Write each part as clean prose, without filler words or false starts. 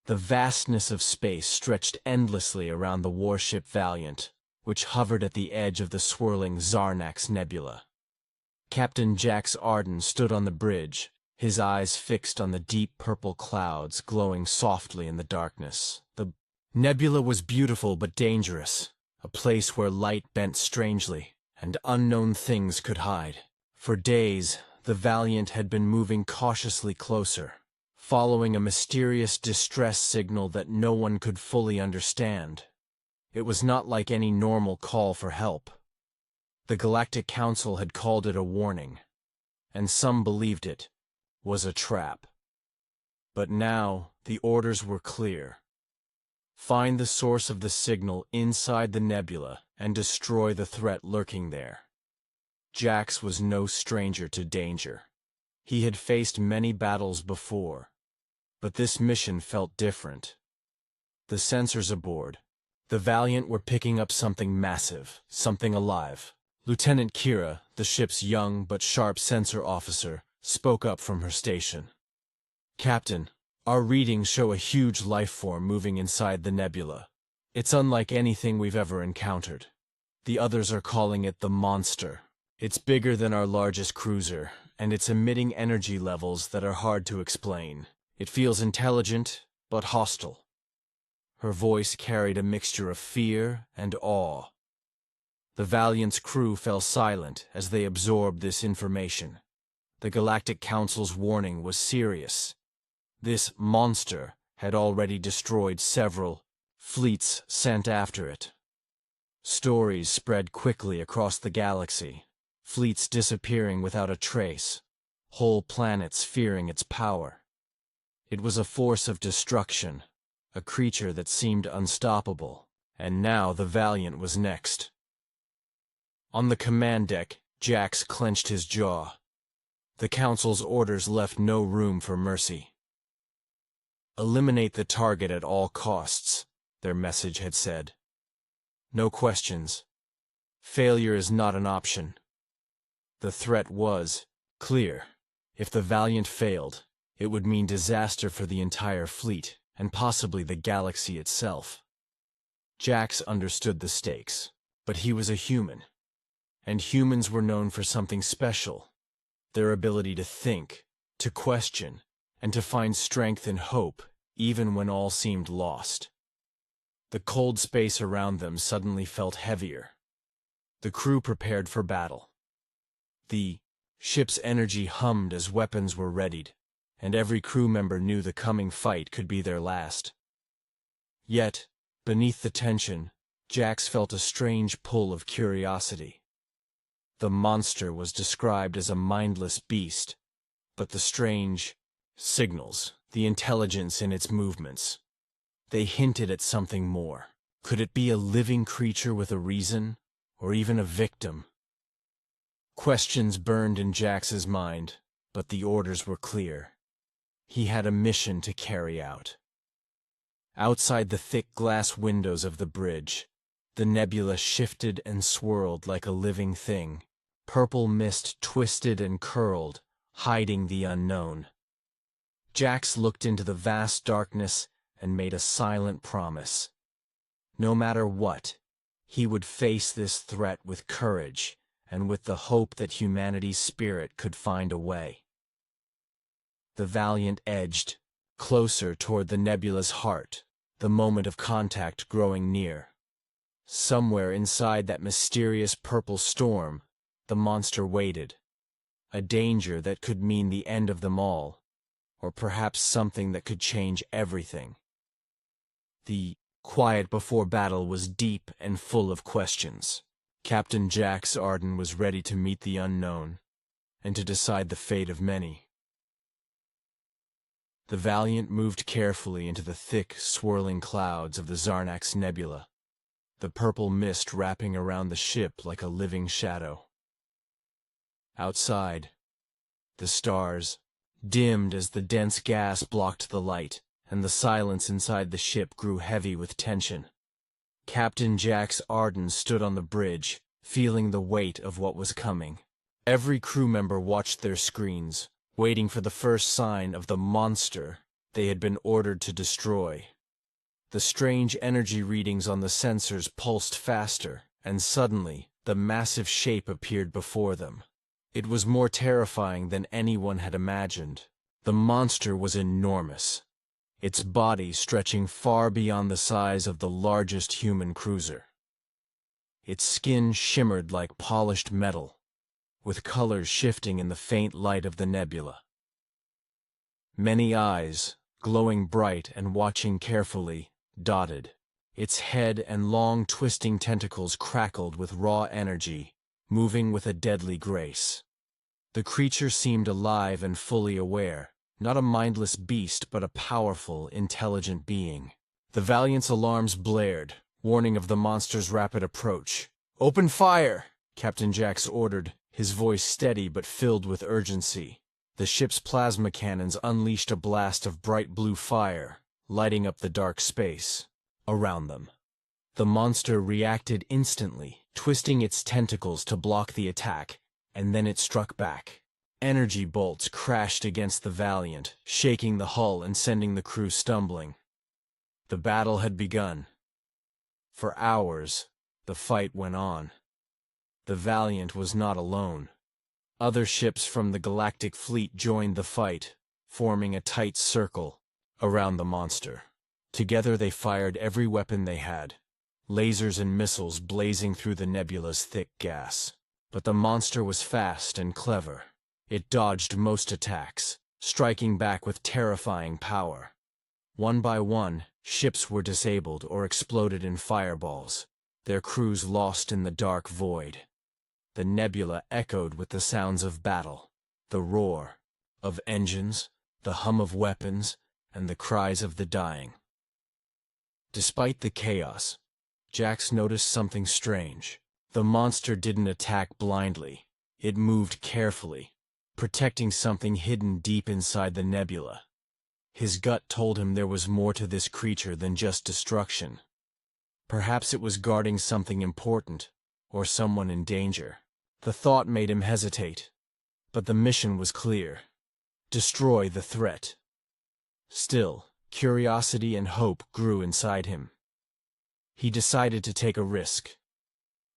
The vastness of space stretched endlessly around the warship Valiant, which hovered at the edge of the swirling Zarnax Nebula. Captain Jax Arden stood on the bridge, his eyes fixed on the deep purple clouds glowing softly in the darkness. The nebula was beautiful but dangerous, a place where light bent strangely, and unknown things could hide. For days, the Valiant had been moving cautiously closer, following a mysterious distress signal that no one could fully understand. It was not like any normal call for help. The Galactic Council had called it a warning, and some believed it was a trap. But now, the orders were clear. Find the source of the signal inside the nebula and destroy the threat lurking there. Jax was no stranger to danger. He had faced many battles before, but this mission felt different. The sensors aboard the Valiant were picking up something massive, something alive. Lieutenant Kira, the ship's young but sharp sensor officer, spoke up from her station. "Captain, our readings show a huge life form moving inside the nebula. It's unlike anything we've ever encountered. The others are calling it the Monster. It's bigger than our largest cruiser, and it's emitting energy levels that are hard to explain. It feels intelligent, but hostile." Her voice carried a mixture of fear and awe. The Valiant's crew fell silent as they absorbed this information. The Galactic Council's warning was serious. This monster had already destroyed several fleets sent after it. Stories spread quickly across the galaxy, fleets disappearing without a trace, whole planets fearing its power. It was a force of destruction, a creature that seemed unstoppable, and now the Valiant was next. On the command deck, Jax clenched his jaw. The Council's orders left no room for mercy. "Eliminate the target at all costs," their message had said. "No questions. Failure is not an option." The threat was clear. If the Valiant failed, it would mean disaster for the entire fleet, and possibly the galaxy itself. Jax understood the stakes, but he was a human. And humans were known for something special: their ability to think, to question, and to find strength and hope even when all seemed lost. The cold space around them suddenly felt heavier. The crew prepared for battle. The ship's energy hummed as weapons were readied, and every crew member knew the coming fight could be their last. Yet, beneath the tension, Jax felt a strange pull of curiosity. The monster was described as a mindless beast, but the strange signals, the intelligence in its movements, they hinted at something more. Could it be a living creature with a reason, or even a victim? Questions burned in Jax's mind, but the orders were clear. He had a mission to carry out. Outside the thick glass windows of the bridge, the nebula shifted and swirled like a living thing. Purple mist twisted and curled, hiding the unknown. Jax looked into the vast darkness and made a silent promise. No matter what, he would face this threat with courage and with the hope that humanity's spirit could find a way. The Valiant edged closer toward the nebula's heart, the moment of contact growing near. Somewhere inside that mysterious purple storm, the monster waited, a danger that could mean the end of them all, or perhaps something that could change everything. The quiet before battle was deep and full of questions. Captain Jax Arden was ready to meet the unknown, and to decide the fate of many. The Valiant moved carefully into the thick, swirling clouds of the Zarnax Nebula, the purple mist wrapping around the ship like a living shadow. Outside, the stars dimmed as the dense gas blocked the light, and the silence inside the ship grew heavy with tension. Captain Jax Arden stood on the bridge, feeling the weight of what was coming. Every crew member watched their screens, waiting for the first sign of the monster they had been ordered to destroy. The strange energy readings on the sensors pulsed faster, and suddenly, the massive shape appeared before them. It was more terrifying than anyone had imagined. The monster was enormous, its body stretching far beyond the size of the largest human cruiser. Its skin shimmered like polished metal, with colors shifting in the faint light of the nebula. Many eyes, glowing bright and watching carefully, dotted. Its head and long twisting tentacles crackled with raw energy, moving with a deadly grace. The creature seemed alive and fully aware, not a mindless beast but a powerful, intelligent being. The Valiant's alarms blared, warning of the monster's rapid approach. "Open fire!" Captain Jax ordered, his voice steady but filled with urgency. The ship's plasma cannons unleashed a blast of bright blue fire, lighting up the dark space around them. The monster reacted instantly, twisting its tentacles to block the attack, and then it struck back. Energy bolts crashed against the Valiant, shaking the hull and sending the crew stumbling. The battle had begun. For hours, the fight went on. The Valiant was not alone. Other ships from the Galactic Fleet joined the fight, forming a tight circle around the monster. Together they fired every weapon they had, lasers and missiles blazing through the nebula's thick gas. But the monster was fast and clever. It dodged most attacks, striking back with terrifying power. One by one, ships were disabled or exploded in fireballs, their crews lost in the dark void. The nebula echoed with the sounds of battle, the roar of engines, the hum of weapons, and the cries of the dying. Despite the chaos, Jax noticed something strange. The monster didn't attack blindly. It moved carefully, protecting something hidden deep inside the nebula. His gut told him there was more to this creature than just destruction. Perhaps it was guarding something important, or someone in danger. The thought made him hesitate, but the mission was clear: destroy the threat. Still, curiosity and hope grew inside him. He decided to take a risk.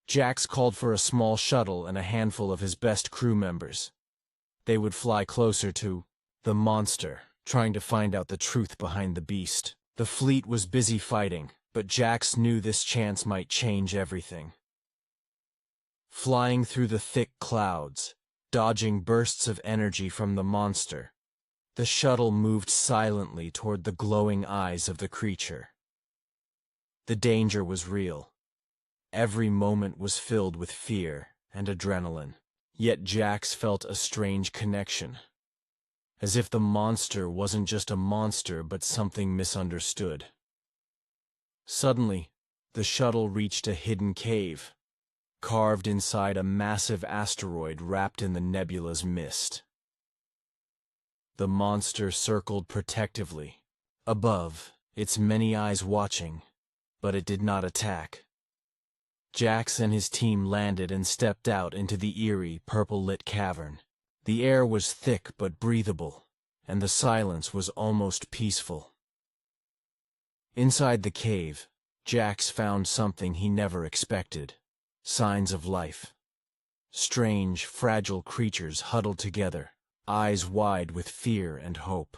Jax called for a small shuttle and a handful of his best crew members. They would fly closer to the monster, trying to find out the truth behind the beast. The fleet was busy fighting, but Jax knew this chance might change everything. Flying through the thick clouds, dodging bursts of energy from the monster, the shuttle moved silently toward the glowing eyes of the creature. The danger was real. Every moment was filled with fear and adrenaline. Yet Jax felt a strange connection, as if the monster wasn't just a monster but something misunderstood. Suddenly, the shuttle reached a hidden cave, carved inside a massive asteroid wrapped in the nebula's mist. The monster circled protectively above, its many eyes watching, but it did not attack. Jax and his team landed and stepped out into the eerie, purple-lit cavern. The air was thick but breathable, and the silence was almost peaceful. Inside the cave, Jax found something he never expected: signs of life. Strange, fragile creatures huddled together, eyes wide with fear and hope.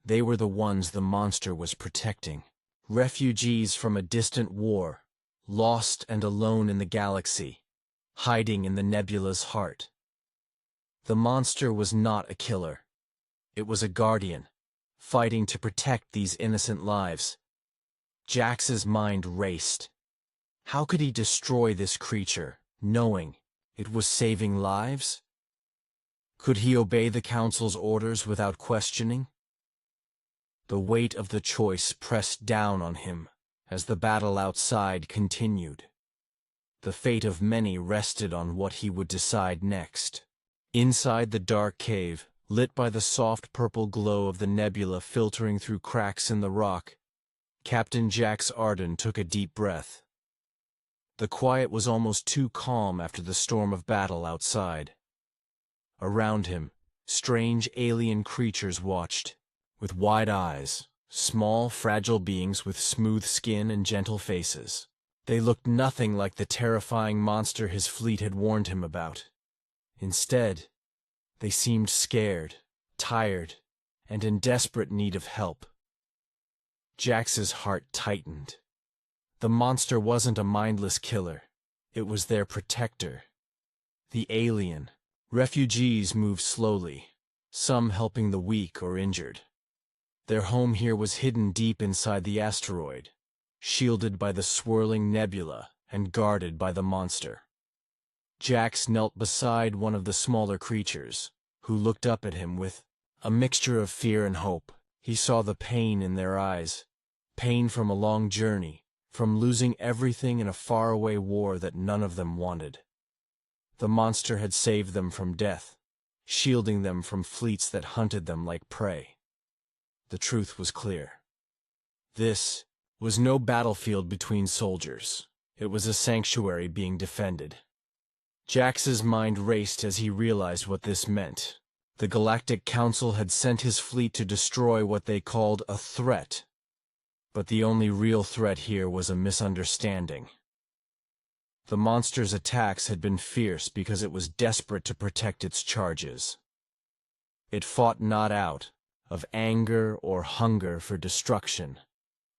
They were the ones the monster was protecting. Refugees from a distant war, lost and alone in the galaxy, hiding in the nebula's heart. The monster was not a killer. It was a guardian, fighting to protect these innocent lives. Jax's mind raced. How could he destroy this creature, knowing it was saving lives? Could he obey the Council's orders without questioning? The weight of the choice pressed down on him as the battle outside continued. The fate of many rested on what he would decide next. Inside the dark cave, lit by the soft purple glow of the nebula filtering through cracks in the rock, Captain Jax Arden took a deep breath. The quiet was almost too calm after the storm of battle outside. Around him, strange alien creatures watched, with wide eyes, small, fragile beings with smooth skin and gentle faces. They looked nothing like the terrifying monster his fleet had warned him about. Instead, they seemed scared, tired, and in desperate need of help. Jax's heart tightened. The monster wasn't a mindless killer. It was their protector. The alien. Refugees moved slowly, some helping the weak or injured. Their home here was hidden deep inside the asteroid, shielded by the swirling nebula and guarded by the monster. Jax knelt beside one of the smaller creatures, who looked up at him with a mixture of fear and hope. He saw the pain in their eyes, pain from a long journey, from losing everything in a faraway war that none of them wanted. The monster had saved them from death, shielding them from fleets that hunted them like prey. The truth was clear. This was no battlefield between soldiers. It was a sanctuary being defended. Jax's mind raced as he realized what this meant. The Galactic Council had sent his fleet to destroy what they called a threat. But the only real threat here was a misunderstanding. The monster's attacks had been fierce because it was desperate to protect its charges. It fought not out of anger or hunger for destruction,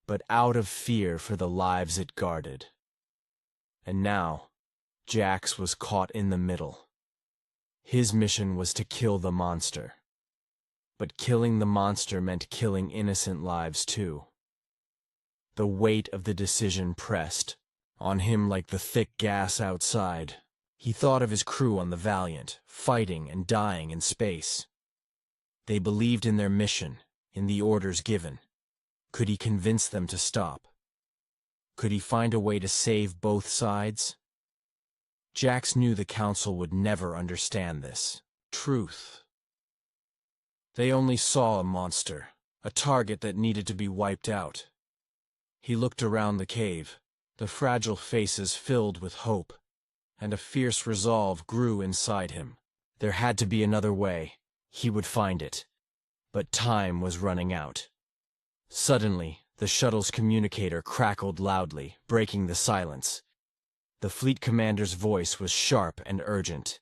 but out of fear for the lives it guarded. And now, Jax was caught in the middle. His mission was to kill the monster. But killing the monster meant killing innocent lives too. The weight of the decision pressed on him like the thick gas outside. He thought of his crew on the Valiant, fighting and dying in space. They believed in their mission, in the orders given. Could he convince them to stop? Could he find a way to save both sides? Jax knew the Council would never understand this truth. They only saw a monster, a target that needed to be wiped out. He looked around the cave, the fragile faces filled with hope, and a fierce resolve grew inside him. There had to be another way. He would find it. But time was running out. Suddenly, the shuttle's communicator crackled loudly, breaking the silence. The fleet commander's voice was sharp and urgent.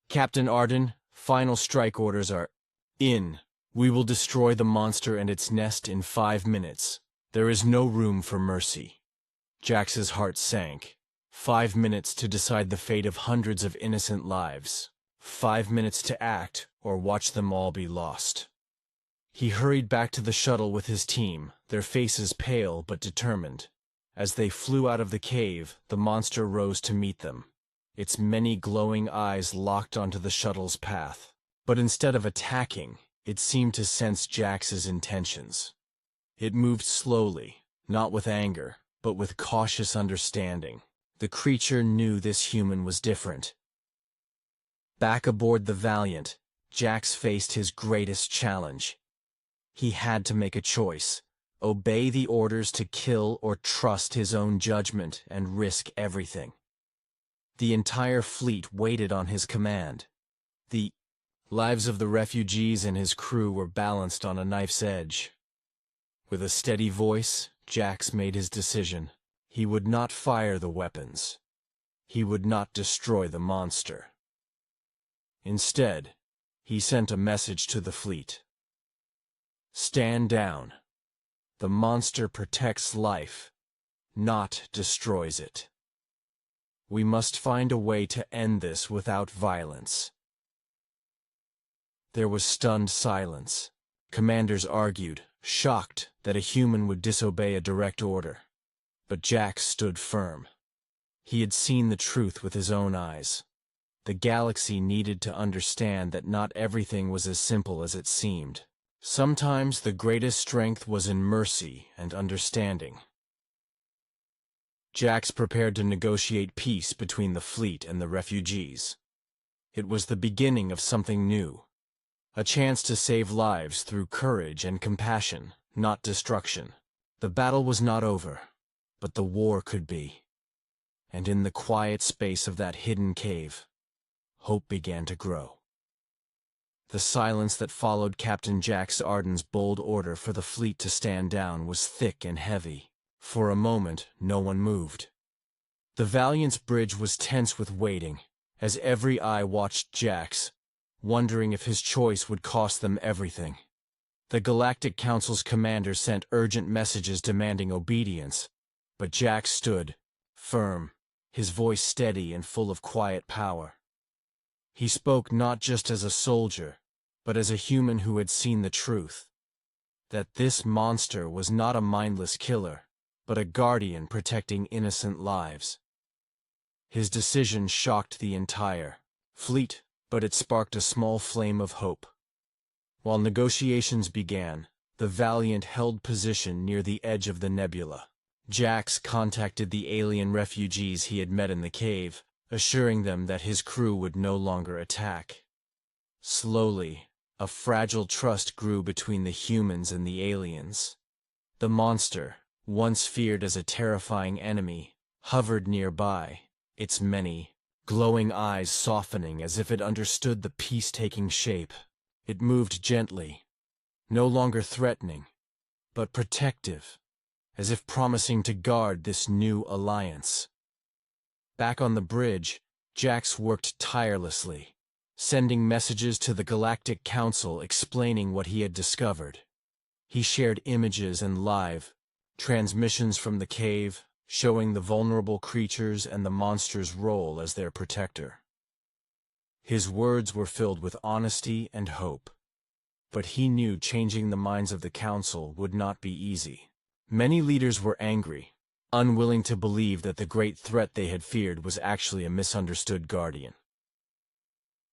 "Captain Arden, final strike orders are in. We will destroy the monster and its nest in 5 minutes. There is no room for mercy." Jax's heart sank. 5 minutes to decide the fate of hundreds of innocent lives. 5 minutes to act, or watch them all be lost. He hurried back to the shuttle with his team, their faces pale but determined. As they flew out of the cave, the monster rose to meet them. Its many glowing eyes locked onto the shuttle's path. But instead of attacking, it seemed to sense Jax's intentions. It moved slowly, not with anger, but with cautious understanding. The creature knew this human was different. Back aboard the Valiant, Jax faced his greatest challenge. He had to make a choice: obey the orders to kill or trust his own judgment and risk everything. The entire fleet waited on his command. The lives of the refugees and his crew were balanced on a knife's edge. With a steady voice, Jax made his decision. He would not fire the weapons. He would not destroy the monster. Instead, he sent a message to the fleet. Stand down. The monster protects life, not destroys it. We must find a way to end this without violence. There was stunned silence. Commanders argued, shocked that a human would disobey a direct order. But Jax stood firm. He had seen the truth with his own eyes. The galaxy needed to understand that not everything was as simple as it seemed. Sometimes the greatest strength was in mercy and understanding. Jax prepared to negotiate peace between the fleet and the refugees. It was the beginning of something new. A chance to save lives through courage and compassion, not destruction. The battle was not over, but the war could be. And in the quiet space of that hidden cave, hope began to grow. The silence that followed Captain Jax Arden's bold order for the fleet to stand down was thick and heavy. For a moment, no one moved. The Valiant's bridge was tense with waiting, as every eye watched Jax, wondering if his choice would cost them everything. The Galactic Council's commander sent urgent messages demanding obedience, but Jax stood, firm, his voice steady and full of quiet power. He spoke not just as a soldier, but as a human who had seen the truth. That this monster was not a mindless killer, but a guardian protecting innocent lives. His decision shocked the entire fleet, but it sparked a small flame of hope. While negotiations began, the Valiant held position near the edge of the nebula. Jax contacted the alien refugees he had met in the cave, assuring them that his crew would no longer attack. Slowly, a fragile trust grew between the humans and the aliens. The monster, once feared as a terrifying enemy, hovered nearby, its many, glowing eyes softening as if it understood the peace-taking shape. It moved gently, no longer threatening, but protective, as if promising to guard this new alliance. Back on the bridge, Jax worked tirelessly, sending messages to the Galactic Council explaining what he had discovered. He shared images and live transmissions from the cave, showing the vulnerable creatures and the monster's role as their protector. His words were filled with honesty and hope, but he knew changing the minds of the Council would not be easy. Many leaders were angry, unwilling to believe that the great threat they had feared was actually a misunderstood guardian.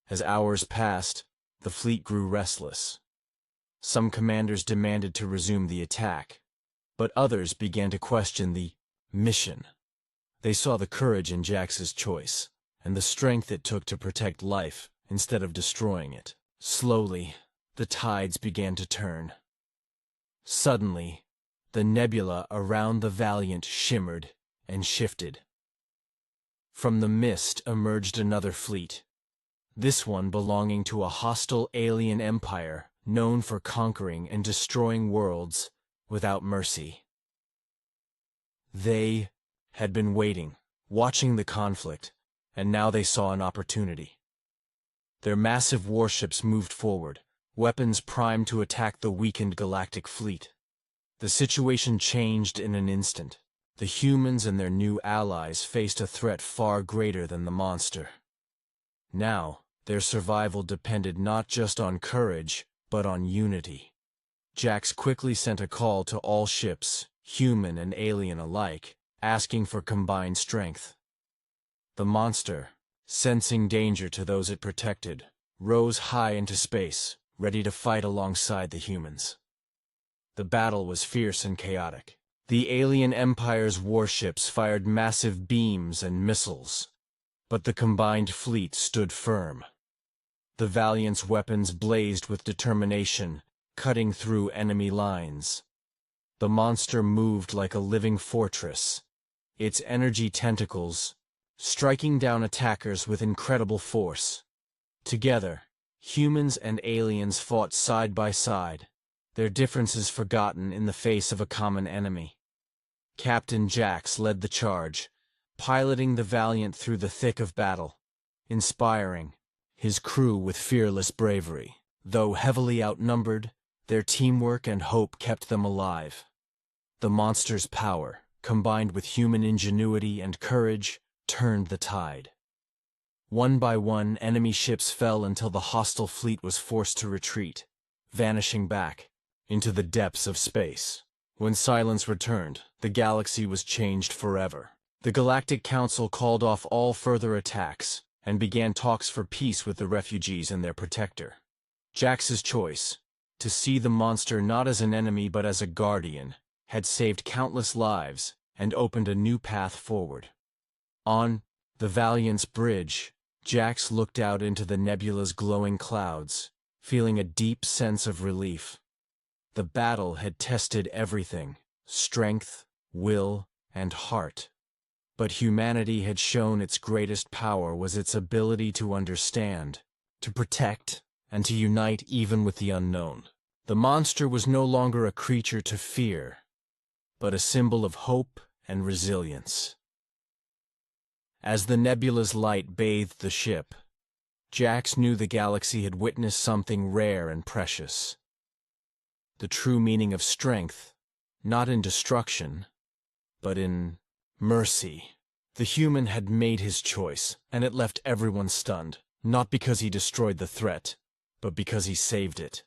As hours passed, the fleet grew restless. Some commanders demanded to resume the attack, but others began to question the mission. They saw the courage in Jax's choice, and the strength it took to protect life instead of destroying it. Slowly, the tides began to turn. Suddenly, the nebula around the Valiant shimmered and shifted. From the mist emerged another fleet, this one belonging to a hostile alien empire known for conquering and destroying worlds without mercy. They had been waiting, watching the conflict, and now they saw an opportunity. Their massive warships moved forward, weapons primed to attack the weakened galactic fleet. The situation changed in an instant. The humans and their new allies faced a threat far greater than the monster. Now, their survival depended not just on courage, but on unity. Jax quickly sent a call to all ships, human and alien alike, asking for combined strength. The monster, sensing danger to those it protected, rose high into space, ready to fight alongside the humans. The battle was fierce and chaotic. The alien empire's warships fired massive beams and missiles, but the combined fleet stood firm. The Valiant's weapons blazed with determination, cutting through enemy lines. The monster moved like a living fortress, its energy tentacles striking down attackers with incredible force. Together, humans and aliens fought side by side, their differences forgotten in the face of a common enemy. Captain Jax led the charge, piloting the Valiant through the thick of battle, inspiring his crew with fearless bravery. Though heavily outnumbered, their teamwork and hope kept them alive. The monster's power, combined with human ingenuity and courage, turned the tide. One by one, enemy ships fell until the hostile fleet was forced to retreat, vanishing back into the depths of space. When silence returned, the galaxy was changed forever. The Galactic Council called off all further attacks and began talks for peace with the refugees and their protector. Jax's choice, to see the monster not as an enemy but as a guardian, had saved countless lives and opened a new path forward. On the Valiant's bridge, Jax looked out into the nebula's glowing clouds, feeling a deep sense of relief. The battle had tested everything: strength, will, and heart. But humanity had shown its greatest power was its ability to understand, to protect, and to unite even with the unknown. The monster was no longer a creature to fear, but a symbol of hope and resilience. As the nebula's light bathed the ship, Jax knew the galaxy had witnessed something rare and precious. The true meaning of strength, not in destruction, but in mercy. The human had made his choice, and it left everyone stunned, not because he destroyed the threat, but because he saved it.